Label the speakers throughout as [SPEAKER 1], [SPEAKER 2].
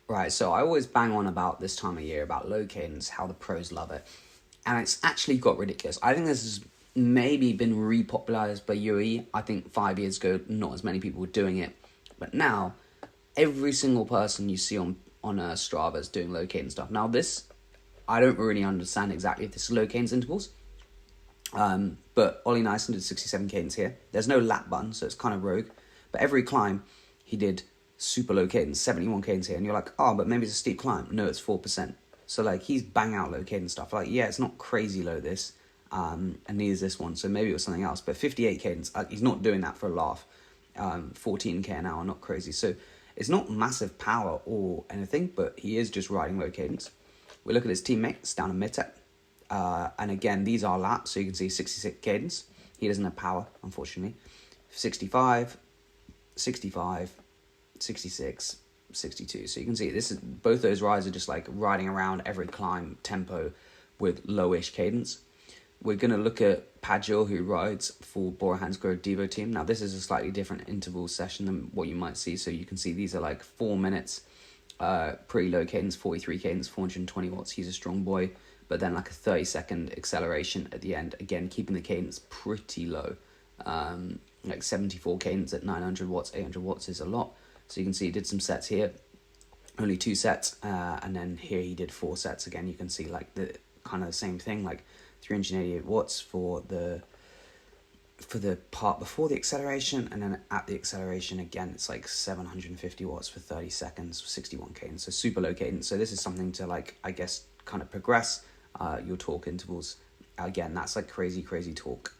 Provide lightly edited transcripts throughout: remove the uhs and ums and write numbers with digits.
[SPEAKER 1] Right, so I always bang on about this time of year, about low cadence, how the pros love it. And it's actually got ridiculous. I think this has maybe been repopularized by UE. I think 5 years ago, not as many people were doing it. But now, every single person you see on Strava is doing low cadence stuff. Now this, I don't really understand exactly if this is low cadence intervals. But Ollie Nyson did 67 cadence here. There's no lap button, so it's kind of rogue. But every climb, he did super low cadence, 71 cadence here. And you're like, oh, but maybe it's a steep climb. No, it's 4%. So, like, he's bang out low cadence stuff. Like, yeah, it's not crazy low, this. And neither is this one. So maybe it was something else. But 58 cadence, he's not doing that for a laugh. 14k an hour, not crazy. So it's not massive power or anything, but he is just riding low cadence. We look at his teammates down in mid-tech. And again, these are laps, so you can see 66 cadence. He doesn't have power, unfortunately. 65, 65, 66, 62. So you can see this is both those rides are just like riding around every climb tempo with lowish cadence. We're going to look at Padgel, who rides for Bora Hansgrohe Devo team. Now, this is a slightly different interval session than what you might see. So you can see these are like 4 minutes, pretty low cadence, 43 cadence, 420 watts. He's a strong boy. But then like a 30-second acceleration at the end. Again, keeping the cadence pretty low. Like 74 cadence at 900 watts, 800 watts is a lot. So you can see he did some sets here. Only 2 sets. And then here he did 4 sets. Again, you can see like the kind of the same thing. Like 388 watts for the part before the acceleration. And then at the acceleration, again, it's like 750 watts for 30 seconds, 61 cadence. So super low cadence. So this is something to like, I guess, kind of progress your torque intervals. Again, that's like crazy torque.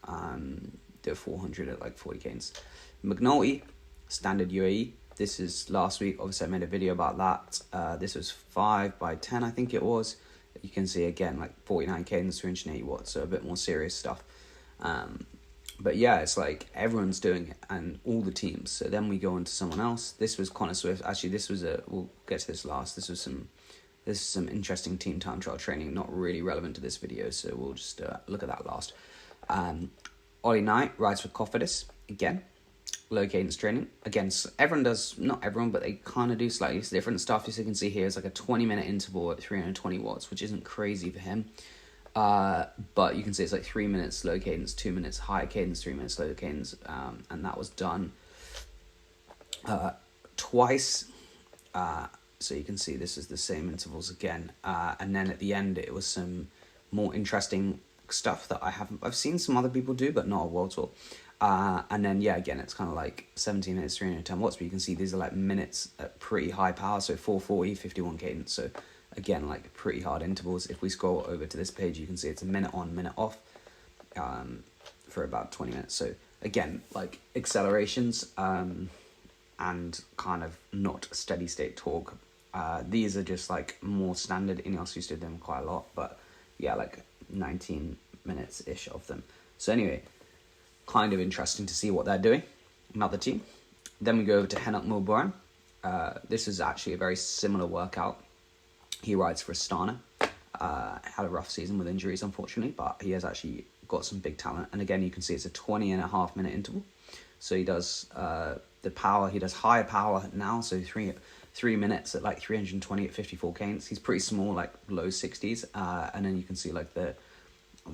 [SPEAKER 1] The 400 at like 40 cadence. McNulty, standard UAE. This is last week. Obviously, I made a video about that. This was 5x10, I think it was. You can see again like 49 cadence, 380 watts. So a bit more serious stuff. But yeah, it's like everyone's doing it and all the teams. So then we go on to someone else. This was Connor Swift. Actually, this was we'll get to this last. This is some interesting team time trial training, not really relevant to this video, so we'll just look at that last. Ollie Knight rides for Cofidis, again, low cadence training. Again, everyone does, not everyone, but they kind of do slightly different stuff. As you can see here, it's like a 20-minute interval at 320 watts, which isn't crazy for him. But you can see it's like 3 minutes low cadence, 2 minutes high cadence, 3 minutes low cadence, and that was done twice. So you can see this is the same intervals again. And then at the end, it was some more interesting stuff that I've seen some other people do, but not a world tour. And then, yeah, again, it's kind of like 17 minutes, 310 watts, but you can see these are like minutes at pretty high power. So 440, 51 cadence. So again, like pretty hard intervals. If we scroll over to this page, you can see it's a minute on, minute off, for about 20 minutes. So again, like accelerations, and kind of not steady state torque. These are just like more standard. Ineos used to do them quite a lot, but yeah, like 19 minutes-ish of them. So anyway, kind of interesting to see what they're doing. Another team. Then we go over to Henok Milburn. This is actually a very similar workout. He rides for Astana. Had a rough season with injuries, unfortunately, but he has actually got some big talent. And again, you can see it's a 20.5 minute interval. So he does the power. He does higher power now, so 3 minutes at like 320 at 54 cadence. He's pretty small, like low 60s. And then you can see like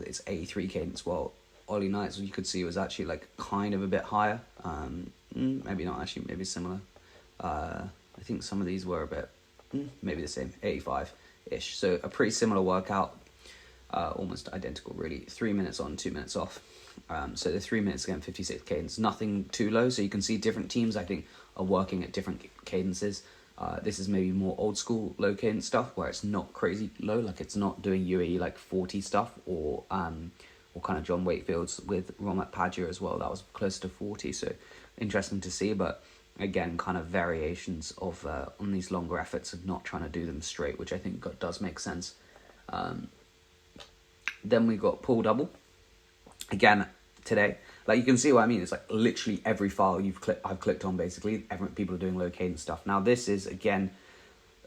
[SPEAKER 1] it's 83 cadence. Well, Ollie Knight's, you could see, was actually like kind of a bit higher. Maybe not actually, maybe similar. I think some of these were a bit, maybe the same, 85-ish. So a pretty similar workout, almost identical really. 3 minutes on, 2 minutes off. So the 3 minutes again, 56 cadence, nothing too low. So you can see different teams, I think, are working at different cadences. This is maybe more old school low cadence stuff where it's not crazy low, like it's not doing UAE like 40 stuff, or kind of John Wakefield's with Romac Padgett as well. That was close to 40, so interesting to see. But again, kind of variations of on these longer efforts of not trying to do them straight, which I think does make sense. Then we got Paul Double. Again, today, like you can see what I mean. It's like literally every file I've clicked on, basically. People are doing low cadence stuff. Now this is, again,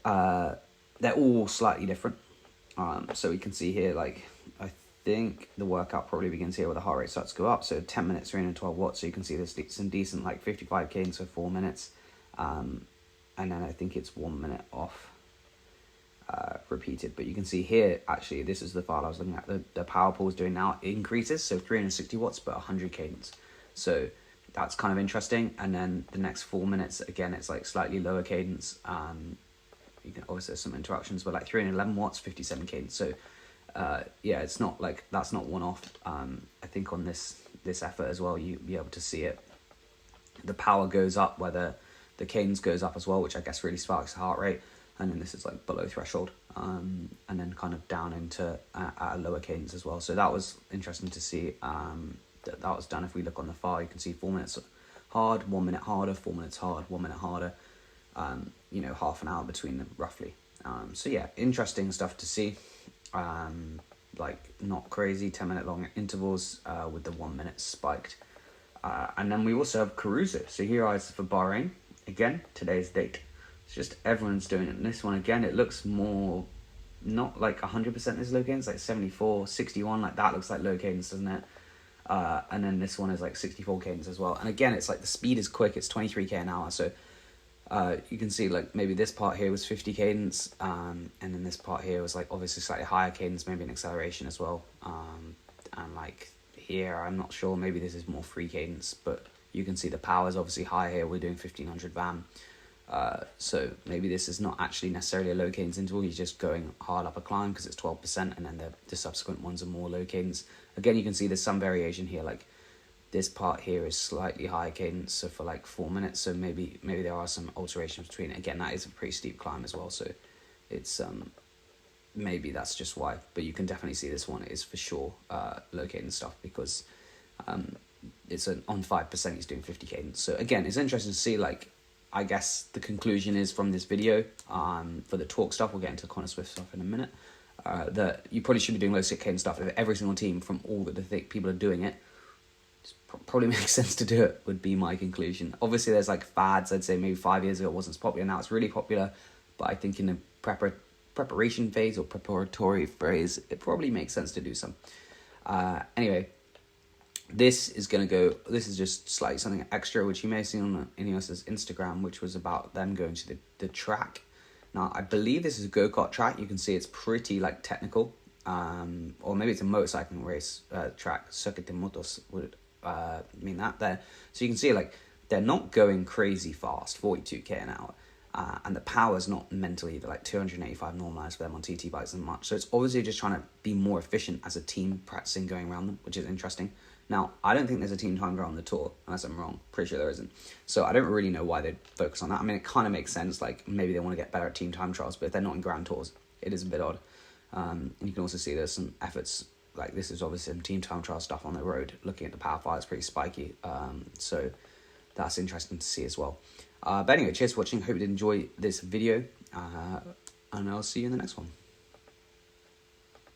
[SPEAKER 1] they're all slightly different. So we can see here, like, I think the workout probably begins here where the heart rate starts to go up. So 10 minutes, 312 watts. So you can see there's some decent, like 55 cadence for 4 minutes. And then I think it's 1 minute off. repeated, but you can see here, actually, this is the file I was looking at, the power pulse doing now increases, so 360 watts, but 100 cadence. So that's kind of interesting. And then the next 4 minutes, again, it's like slightly lower cadence. You can obviously there's some interruptions, but like 311 watts, 57 cadence. So yeah, it's not like, that's not one off. I think on this effort as well, you'll be able to see it. The power goes up, whether the cadence goes up as well, which I guess really sparks the heart rate. And then this is like below threshold, and then kind of down into at a lower cadence as well. So that was interesting to see. That was done. If we look on the file, you can see 4 minutes hard, 1 minute harder, 4 minutes hard, 1 minute harder. You know, half an hour between them roughly. So yeah, interesting stuff to see. Like not crazy 10-minute long intervals with the 1 minute spiked. And then we also have Caruso. So here is for Bahrain. Again, today's date. It's just everyone's doing it. And this one, again, it looks more, not like 100% is low cadence, like 74, 61, like that looks like low cadence, doesn't it? And then this one is like 64 cadence as well. And again, it's like the speed is quick. It's 23k an hour. So you can see like maybe this part here was 50 cadence. And then this part here was like obviously slightly higher cadence, maybe an acceleration as well. And like here, I'm not sure, maybe this is more free cadence, but you can see the power is obviously higher here. We're doing 1500 VAM. So maybe this is not actually necessarily a low cadence interval. You're just going hard up a climb because it's 12%, and then the subsequent ones are more low cadence. Again, you can see there's some variation here. Like this part here is slightly higher cadence, so for like 4 minutes. So maybe there are some alterations between it. Again, that is a pretty steep climb as well. So it's maybe that's just why. But you can definitely see this one is for sure low cadence stuff because it's on 5%. He's doing 50 cadence. So again, it's interesting to see like. I guess the conclusion is from this video, for the talk stuff, we'll get into the Connor Swift stuff in a minute, that you probably should be doing low sit cadence stuff. If every single team from all that the people are doing it, probably makes sense to do it, would be my conclusion. Obviously, there's like fads. I'd say maybe 5 years ago it wasn't as popular. Now it's really popular. But I think in the preparation phase or preparatory phase, it probably makes sense to do some. Anyway. This is just slightly something extra, which you may have seen on Ineos's Instagram, which was about them going to the track. Now, I believe this is a go-kart track. You can see it's pretty, like, technical. Or maybe it's a motorcycling race track. Circuit de Motos would mean that there. So you can see, like, they're not going crazy fast, 42k an hour. And the power's not mental either, like 285 normalized for them on TT bikes and much. So it's obviously just trying to be more efficient as a team practicing going around them, which is interesting. Now, I don't think there's a team time trial on the tour, unless I'm wrong. Pretty sure there isn't. So I don't really know why they'd focus on that. I mean, it kind of makes sense. Like, maybe they want to get better at team time trials, but if they're not in Grand Tours, it is a bit odd. And you can also see there's some efforts, like this is obviously some team time trial stuff on the road. Looking at the power file, it's pretty spiky. So that's interesting to see as well. But anyway, cheers for watching. Hope you did enjoy this video. And I'll see you in the next one.